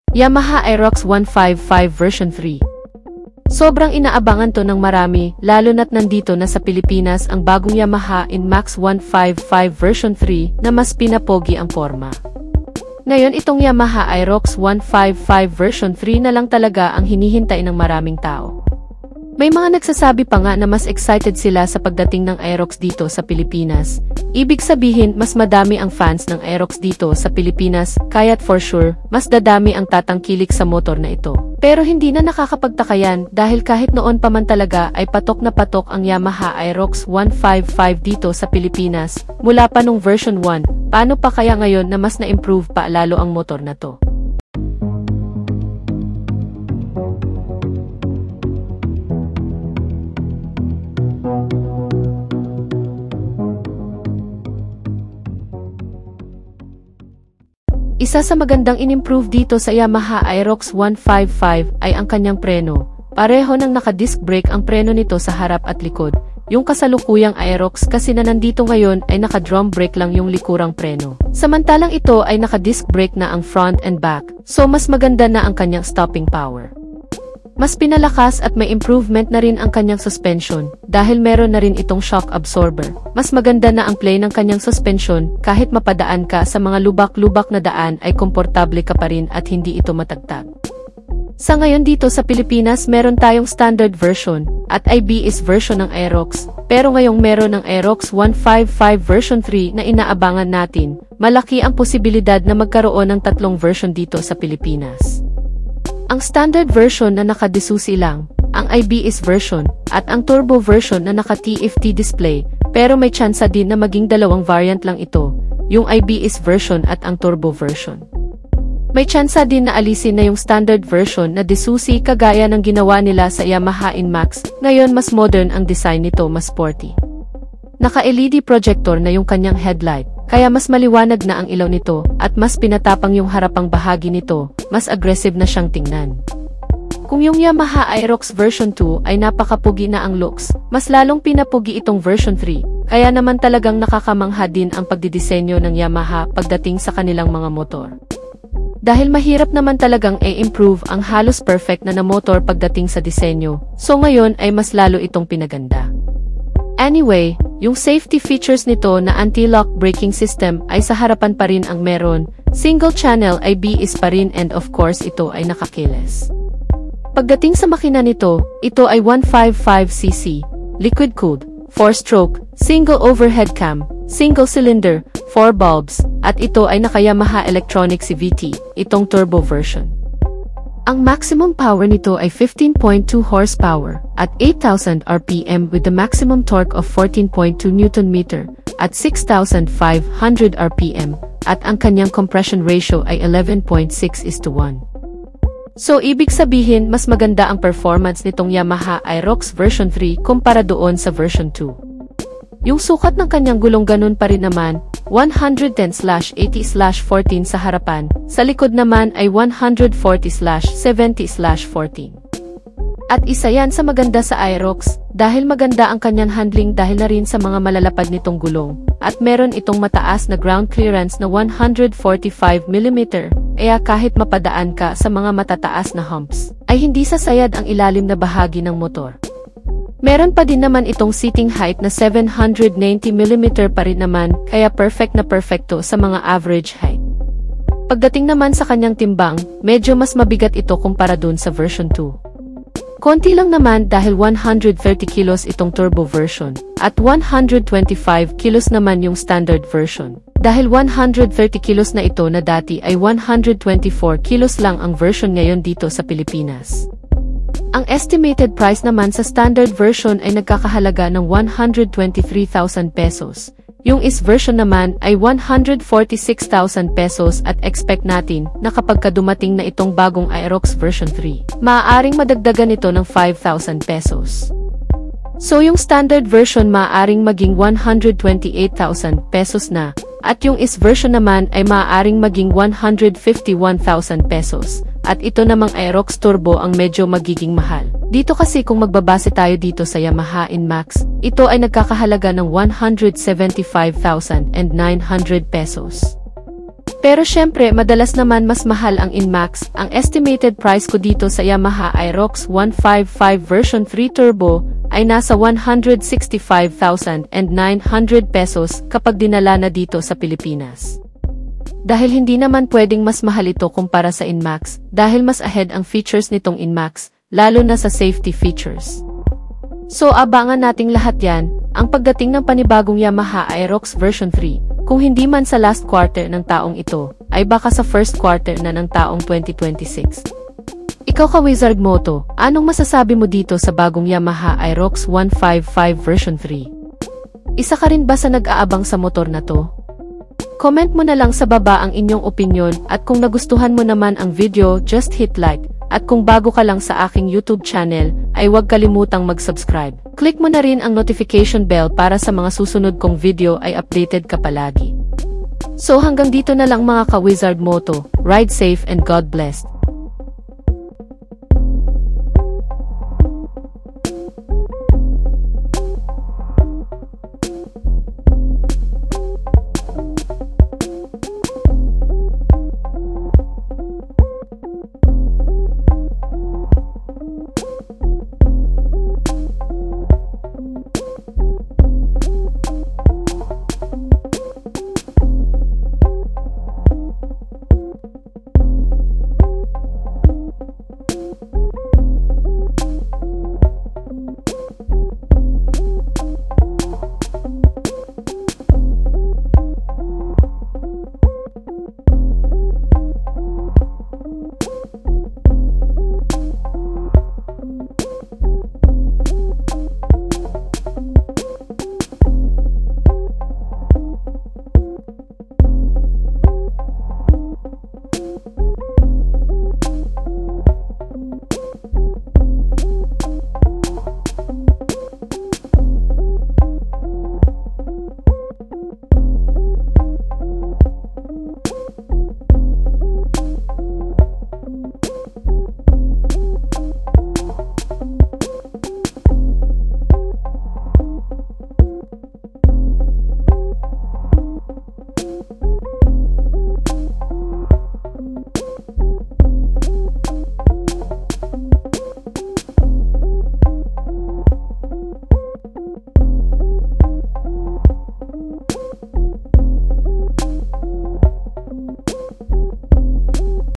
Yamaha Aerox 155 version 3. Sobrang inaabangan to ng marami, lalo na't nandito na sa Pilipinas ang bagong Yamaha NMAX 155 version 3 na mas pinapogi ang forma. Ngayon itong Yamaha Aerox 155 version 3 na lang talaga ang hinihintay ng maraming tao. May mga nagsasabi pa nga na mas excited sila sa pagdating ng Aerox dito sa Pilipinas. Ibig sabihin, mas madami ang fans ng Aerox dito sa Pilipinas, kaya't for sure, mas dadami ang tatangkilik sa motor na ito. Pero hindi na nakakapagtaka yan dahil kahit noon pa man talaga ay patok na patok ang Yamaha Aerox 155 dito sa Pilipinas, mula pa nung version 1, paano pa kaya ngayon na mas na-improve pa lalo ang motor na to? Isa sa magandang in-improve dito sa Yamaha Aerox 155 ay ang kanyang preno. Pareho ng naka-disc brake ang preno nito sa harap at likod. Yung kasalukuyang Aerox kasi na nandito ngayon ay naka-drum brake lang yung likurang preno. Samantalang ito ay naka-disc brake na ang front and back, so mas maganda na ang kanyang stopping power. Mas pinalakas at may improvement na rin ang kanyang suspension dahil meron na rin itong shock absorber. Mas maganda na ang play ng kanyang suspension kahit mapadaan ka sa mga lubak-lubak na daan ay komportable ka pa rin at hindi ito matagtag. Sa ngayon dito sa Pilipinas meron tayong standard version at IBS version ng Aerox, pero ngayong meron ng Aerox 155 version 3 na inaabangan natin. Malaki ang posibilidad na magkaroon ng tatlong version dito sa Pilipinas. Ang standard version na naka-disusi lang, ang IBS version, at ang turbo version na naka-TFT display, pero may tsansa din na maging dalawang variant lang ito, yung IBS version at ang turbo version. May tsansa din na alisin na yung standard version na disusi kagaya ng ginawa nila sa Yamaha NMAX, ngayon mas modern ang design nito, mas sporty. Naka-LED projector na yung kanyang headlight, kaya mas maliwanag na ang ilaw nito at mas pinatapang yung harapang bahagi nito, mas aggressive na siyang tingnan. Kung yung Yamaha Aerox version 2 ay napakapugi na ang looks, mas lalong pinapugi itong version 3, kaya naman talagang nakakamangha din ang pagdidisenyo ng Yamaha pagdating sa kanilang mga motor. Dahil mahirap naman talagang i-improve ang halos perfect na motor pagdating sa disenyo, so ngayon ay mas lalo itong pinaganda. Anyway, yung safety features nito na anti-lock braking system ay sa harapan pa rin ang meron, single channel ABS pa rin and of course ito ay naka-keyless. Pagdating sa makina nito, ito ay 155cc, liquid-cooled, 4-stroke, single overhead cam, single cylinder, 4 bulbs, at ito ay naka-Yamaha Electronic CVT, itong turbo version. Ang maximum power nito ay 15.2 horsepower at 8,000 RPM with the maximum torque of 14.2 Nm at 6,500 RPM at ang kanyang compression ratio ay 11.6:1. So ibig sabihin mas maganda ang performance nitong Yamaha Aerox version 3 kumpara doon sa version 2. Yung sukat ng kanyang gulong ganun pa rin naman, 110/80/14 sa harapan, sa likod naman ay 140/70/14. At isa yan sa maganda sa Aerox, dahil maganda ang kanyang handling dahil na rin sa mga malalapad nitong gulong, at meron itong mataas na ground clearance na 145mm, kaya kahit mapadaan ka sa mga matataas na humps, ay hindi sasayad ang ilalim na bahagi ng motor. Meron pa din naman itong seating height na 790mm pa rin naman, kaya perfect na perfecto sa mga average height. Pagdating naman sa kanyang timbang, medyo mas mabigat ito kumpara dun sa version 2. Konti lang naman dahil 130 kilos itong turbo version, at 125 kilos naman yung standard version. Dahil 130 kilos na ito na dati ay 124 kilos lang ang version ngayon dito sa Pilipinas. Ang estimated price naman sa standard version ay nagkakahalaga ng 123,000 pesos. Yung is version naman ay 146,000 pesos at expect natin na kapag dumating na itong bagong Aerox version 3, maaaring madagdagan ito ng 5,000 pesos. So yung standard version maaaring maging 128,000 pesos na, at yung is version naman ay maaaring maging 151,000 pesos. At ito namang Aerox Turbo ang medyo magiging mahal. Dito kasi kung magbabase tayo dito sa Yamaha NMAX, ito ay nagkakahalaga ng 175,900 pesos. Pero syempre madalas naman mas mahal ang Inmax. Ang estimated price ko dito sa Yamaha Aerox 155 version 3 turbo ay nasa 165,900 pesos kapag dinala na dito sa Pilipinas. Dahil hindi naman pwedeng mas mahal ito kumpara sa Inmax, dahil mas ahead ang features nitong Inmax, lalo na sa safety features. So abangan nating lahat yan, ang pagdating ng panibagong Yamaha Aerox version 3. Kung hindi man sa last quarter ng taong ito, ay baka sa first quarter na ng taong 2026. Ikaw ka Wizard Moto, anong masasabi mo dito sa bagong Yamaha Aerox 155 version 3? Isa ka rin ba sa nag-aabang sa motor na to? Comment mo na lang sa baba ang inyong opinyon at kung nagustuhan mo naman ang video, just hit like. At kung bago ka lang sa aking YouTube channel, ay huwag kalimutang mag-subscribe. Click mo na rin ang notification bell para sa mga susunod kong video ay updated ka palagi. So hanggang dito na lang mga ka-Wizard Moto, ride safe and God bless.